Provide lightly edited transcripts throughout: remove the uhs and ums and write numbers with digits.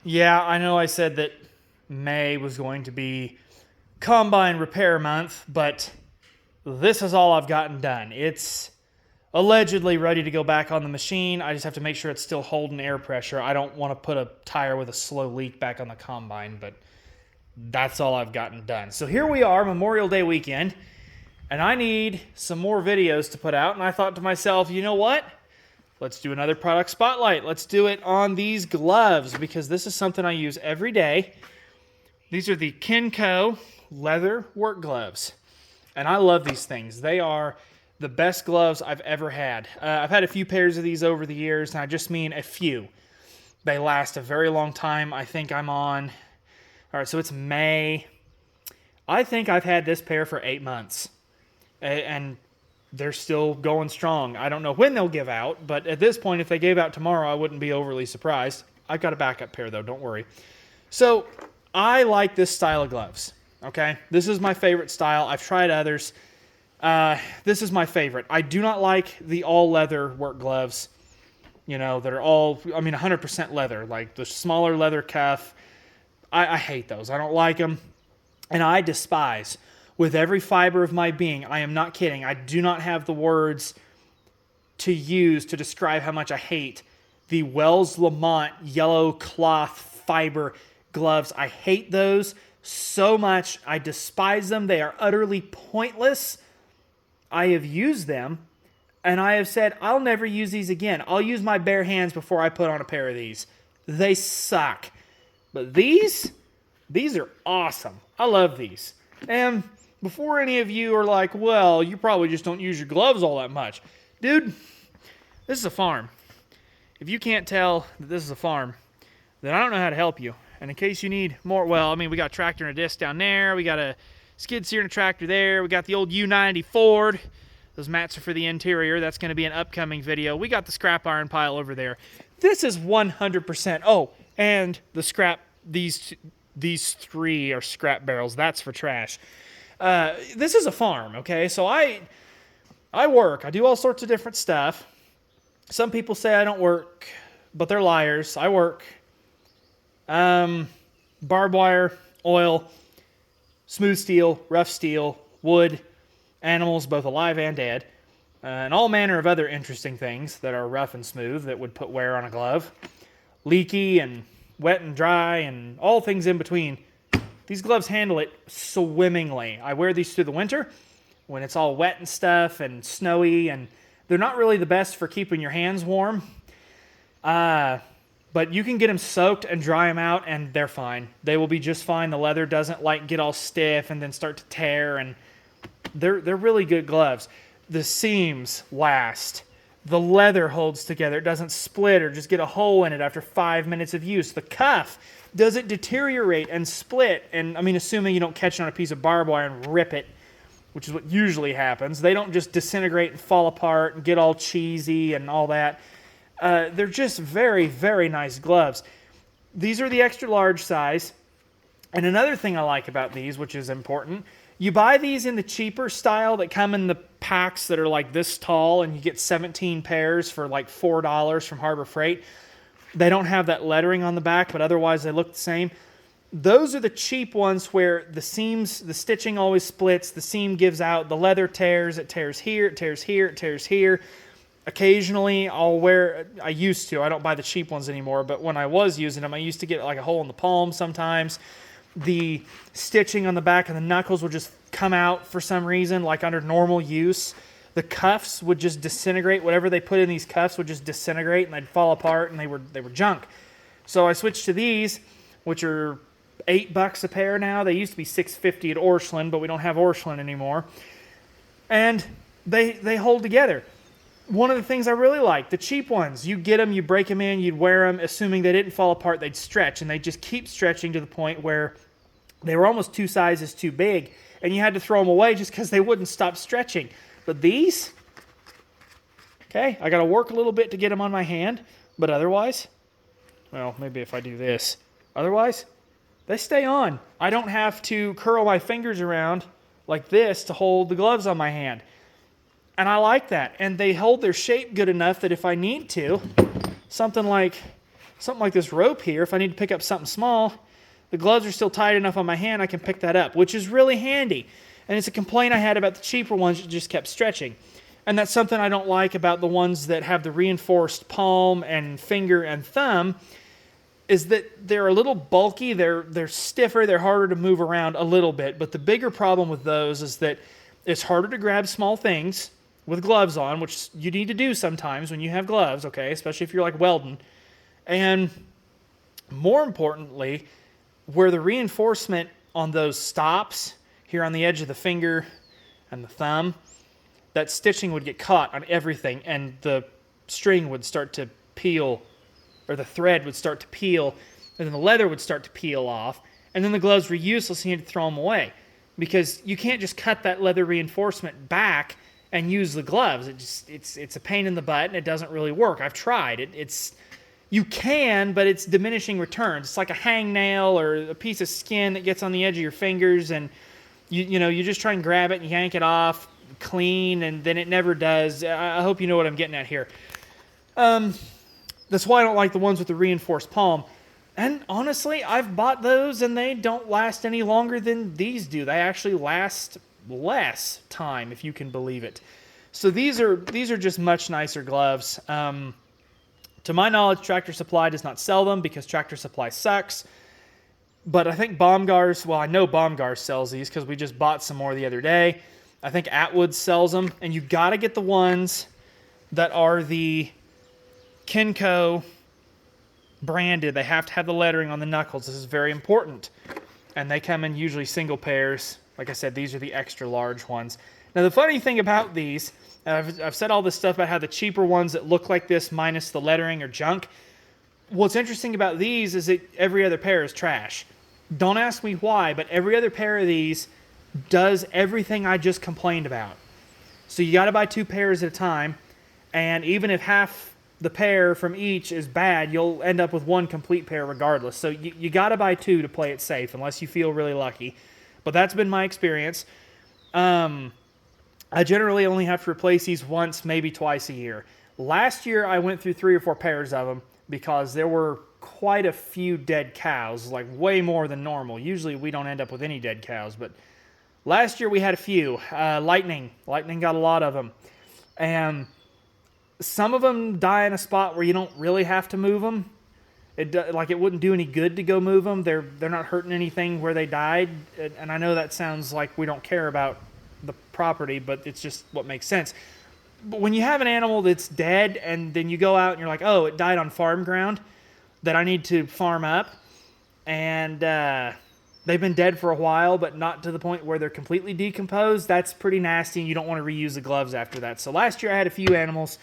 Yeah, I know I said that May was going to be combine repair month, but this is all I've gotten done. It's allegedly ready to go back on the machine. I just have to make sure it's still holding air pressure. I don't want to put a tire with a slow leak back on the combine, but that's all I've gotten done. So here we are, Memorial Day weekend, and I need some more videos to put out, and I thought to myself, you know what? Let's do another product spotlight. Let's do it on these gloves because this is something I use every day. These are the Kinco leather work gloves, and I love these things. They are the best gloves I've ever had. I've had a few pairs of these over the years, and I just mean a few. They last a very long time. I think I'm on, all right, so it's May. I think I've had this pair for 8 months, and they're still going strong. I don't know when they'll give out, but at this point, if they gave out tomorrow, I wouldn't be overly surprised. I've got a backup pair, though, don't worry. So I like this style of gloves, okay? This is my favorite style. I've tried others. This is my favorite. I do not like the all-leather work gloves, you know, that are all, 100% leather, like the smaller leather cuff. I hate those. I don't like them, and I despise, with every fiber of my being, I am not kidding, I do not have the words to use to describe how much I hate the Wells Lamont yellow cloth fiber gloves. I hate those so much. I despise them. They are utterly pointless. I have used them, and I have said, I'll never use these again. I'll use my bare hands before I put on a pair of these. They suck. But these are awesome. I love these. And before any of you are like, well, you probably just don't use your gloves all that much. Dude, this is a farm. If you can't tell that this is a farm, then I don't know how to help you. And in case you need more, we got a tractor and a disc down there. We got a skid steer and a tractor there. We got the old U90 Ford. Those mats are for the interior. That's going to be an upcoming video. We got the scrap iron pile over there. This is 100%. Oh, and the scrap, these three are scrap barrels. That's for trash. This is a farm, okay? So I work. I do all sorts of different stuff. Some people say I don't work, but they're liars. I work. Barbed wire, oil, smooth steel, rough steel, wood, animals, both alive and dead, and all manner of other interesting things that are rough and smooth that would put wear on a glove. Leaky and wet and dry and all things in between. These gloves handle it swimmingly. I wear these through the winter when it's all wet and stuff and snowy, and they're not really the best for keeping your hands warm. But you can get them soaked and dry them out, and they're fine. They will be just fine. The leather doesn't get all stiff and then start to tear, and they're really good gloves. The seams last. The leather holds together. It doesn't split or just get a hole in it after 5 minutes of use. The cuff doesn't deteriorate and split. And assuming you don't catch it on a piece of barbed wire and rip it, which is what usually happens. They don't just disintegrate and fall apart and get all cheesy and all that. They're just very, very nice gloves. These are the extra large size. And another thing I like about these, which is important, you buy these in the cheaper style that come in the packs that are like this tall, and you get 17 pairs for like $4 from Harbor Freight. They don't have that lettering on the back, but otherwise they look the same. Those are the cheap ones where the seams, the stitching always splits, the seam gives out, the leather tears, it tears here, it tears here, it tears here. Occasionally I used to, I don't buy the cheap ones anymore, but when I was using them, I used to get like a hole in the palm sometimes. The stitching on the back of the knuckles would just come out for some reason, like under normal use. The cuffs would just disintegrate. Whatever they put in these cuffs would just disintegrate, and they'd fall apart, and they were junk. So I switched to these, which are $8 a pair now. They used to be $6.50 at Orscheln, but we don't have Orscheln anymore. And they hold together. One of the things I really like, the cheap ones, you get them, you break them in, you'd wear them, assuming they didn't fall apart, they'd stretch, and they'd just keep stretching to the point where they were almost 2 sizes too big, and you had to throw them away just because they wouldn't stop stretching. But these, okay, I got to work a little bit to get them on my hand, but otherwise, well, maybe if I do this, otherwise, they stay on. I don't have to curl my fingers around like this to hold the gloves on my hand. And I like that. And they hold their shape good enough that if I need to, something like something like this rope here, if I need to pick up something small, the gloves are still tight enough on my hand, I can pick that up, which is really handy. And it's a complaint I had about the cheaper ones that just kept stretching. And that's something I don't like about the ones that have the reinforced palm and finger and thumb, is that they're a little bulky, they're stiffer, they're harder to move around a little bit. But the bigger problem with those is that it's harder to grab small things with gloves on, which you need to do sometimes when you have gloves, okay, especially if you're like welding. And more importantly, where the reinforcement on those stops here on the edge of the finger and the thumb, that stitching would get caught on everything and the string would start to peel, or the thread would start to peel, and then the leather would start to peel off, and then the gloves were useless and you had to throw them away. Because you can't just cut that leather reinforcement back and use the gloves. It's a pain in the butt and it doesn't really work. I've tried. You can, but it's diminishing returns. It's like a hangnail or a piece of skin that gets on the edge of your fingers, and you just try and grab it and yank it off clean, and then it never does. I hope you know what I'm getting at here. That's why I don't like the ones with the reinforced palm. And honestly, I've bought those and they don't last any longer than these do. They actually last less time, if you can believe it. So these are just much nicer gloves. To my knowledge, Tractor Supply does not sell them because Tractor Supply sucks. But I think Baumgars, well, I know Baumgars sells these because we just bought some more the other day. I think Atwood sells them. And you got to get the ones that are the Kinco branded. They have to have the lettering on the knuckles. This is very important. And they come in usually single pairs. Like I said, these are the extra large ones. Now, the funny thing about these, I've said all this stuff about how the cheaper ones that look like this minus the lettering are junk. What's interesting about these is that every other pair is trash. Don't ask me why, but every other pair of these does everything I just complained about. So you got to buy 2 pairs at a time, and even if half the pair from each is bad, you'll end up with 1 complete pair regardless. So you got to buy 2 to play it safe, unless you feel really lucky. But that's been my experience. I generally only have to replace these once, maybe twice a year. Last year, I went through 3 or 4 pairs of them because there were quite a few dead cows, like way more than normal. Usually we don't end up with any dead cows, but last year we had a few. Lightning got a lot of them. And some of them die in a spot where you don't really have to move them. It wouldn't do any good to go move them. They're not hurting anything where they died. And I know that sounds like we don't care about the property, but it's just what makes sense. But when you have an animal that's dead and then you go out and you're like, oh, it died on farm ground that I need to farm up, and they've been dead for a while, but not to the point where they're completely decomposed, that's pretty nasty, and you don't want to reuse the gloves after that. So last year I had a few animals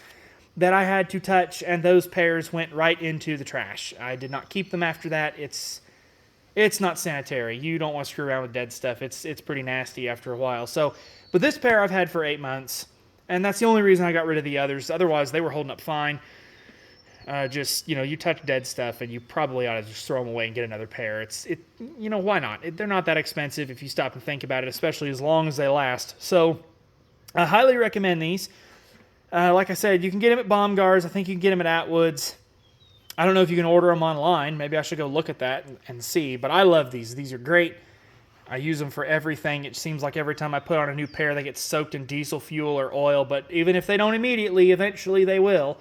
that I had to touch, and those pairs went right into the trash. I did not keep them after that. It's not sanitary. You don't want to screw around with dead stuff. It's pretty nasty after a while. So, but this pair I've had for 8 months, and that's the only reason I got rid of the others. Otherwise, they were holding up fine. You touch dead stuff, and you probably ought to just throw them away and get another pair. Why not? They're not that expensive if you stop and think about it, especially as long as they last. So, I highly recommend these. Like I said, you can get them at Baumgars. I think you can get them at Atwood's. I don't know if you can order them online. Maybe I should go look at that and see. But I love these. These are great. I use them for everything. It seems like every time I put on a new pair, they get soaked in diesel fuel or oil. But even if they don't immediately, eventually they will.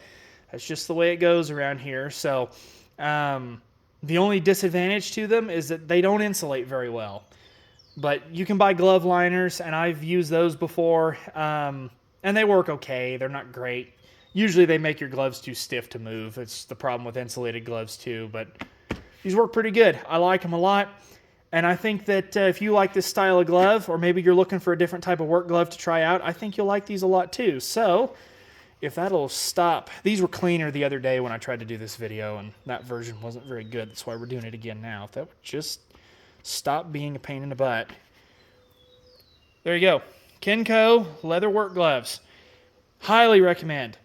That's just the way it goes around here. So the only disadvantage to them is that they don't insulate very well. But you can buy glove liners, and I've used those before. And they work okay. They're not great. Usually they make your gloves too stiff to move. It's the problem with insulated gloves too. But these work pretty good. I like them a lot. And I think that if you like this style of glove, or maybe you're looking for a different type of work glove to try out, I think you'll like these a lot too. So if that'll stop. These were cleaner the other day when I tried to do this video, and that version wasn't very good. That's why we're doing it again now. If that would just stop being a pain in the butt. There you go. Kinco leather work gloves. Highly recommend.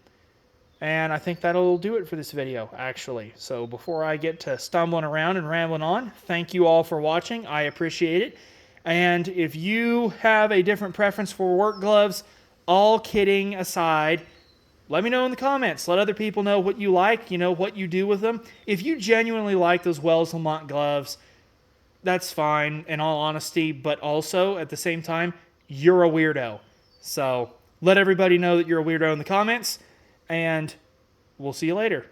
And I think that'll do it for this video, actually. So before I get to stumbling around and rambling on, thank you all for watching. I appreciate it. And if you have a different preference for work gloves, all kidding aside, let me know in the comments. Let other people know what you like, what you do with them. If you genuinely like those Wells Lamont gloves, that's fine, in all honesty, but also, at the same time, you're a weirdo. So, let everybody know that you're a weirdo in the comments, and we'll see you later.